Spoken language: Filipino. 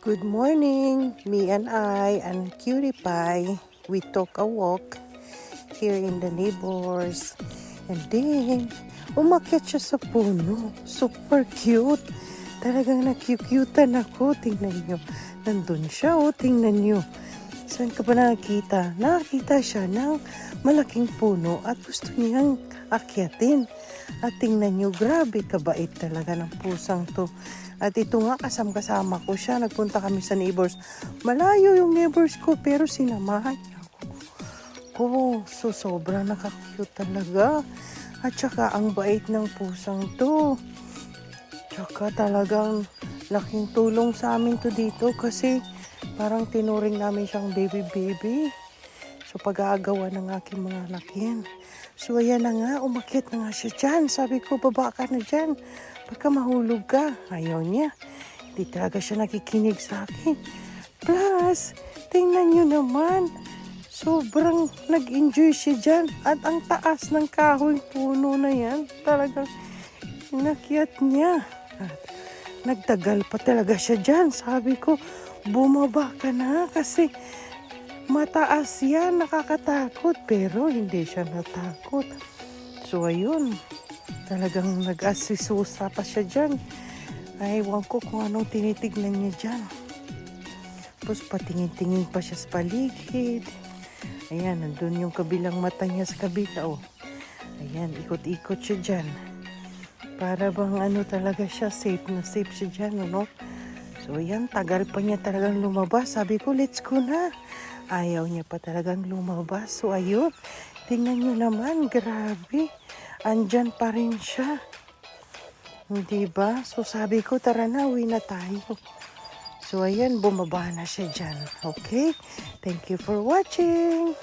Good morning, me and I and Cutie Pie. We took a walk here in the neighbors. And then, umakyat siya sa puno. Super cute. Talagang nakikiutan ako. Tingnan nyo. Nandun siya, oh. Tingnan nyo. Saan ka ba nakakita? Nakakita siya ng malaking puno at gusto niyang akyatin. At tingnan nyo, grabe kabait talaga ng pusang to. At ito nga, kasama ko siya. Nagpunta kami sa neighbors. Malayo yung neighbors ko, pero sinamahan niya ako. So, sobrang nakakute talaga. At saka, ang bait ng pusang to. Tsaka talagang laking tulong sa amin to dito kasi parang tinuring namin siyang baby. So, pag-aagawa ng aking mga anak yan. So, ayan na nga, umakyat na nga siya dyan. Sabi ko, baba ka na dyan. Pagka mahulog ka, ayaw niya. Hindi talaga siya nakikinig sa akin. Plus, tingnan nyo naman, sobrang nag-enjoy siya dyan. At ang taas ng kahoy puno na yan, talagang inakyat niya. At nagtagal pa talaga siya dyan. Sabi ko, bumaba ka na kasi mataas yan, nakakatakot. Pero hindi siya natakot. So, ayun. Talagang nag-asisusa pa siya dyan. Ay, ewan ko kung anong tinitignan niya dyan. Tapos patingin-tingin pa siya sa paligid. Ayan, nandun yung kabilang mata niya sa kabila. Oh. Ayan, ikot-ikot siya dyan. Para bang ano talaga siya, safe na safe siya dyan, ano? So, ayan, tagal pa niya talagang lumabas. Sabi ko, let's go na. Ayaw niya pa talagang lumabas. So, ayun, tingnan niyo naman, grabe. Andyan pa rin siya. Hindi ba? So sabi ko, tara na, uwi na tayo. So ayan, bumaba na siya dyan. Okay? Thank you for watching.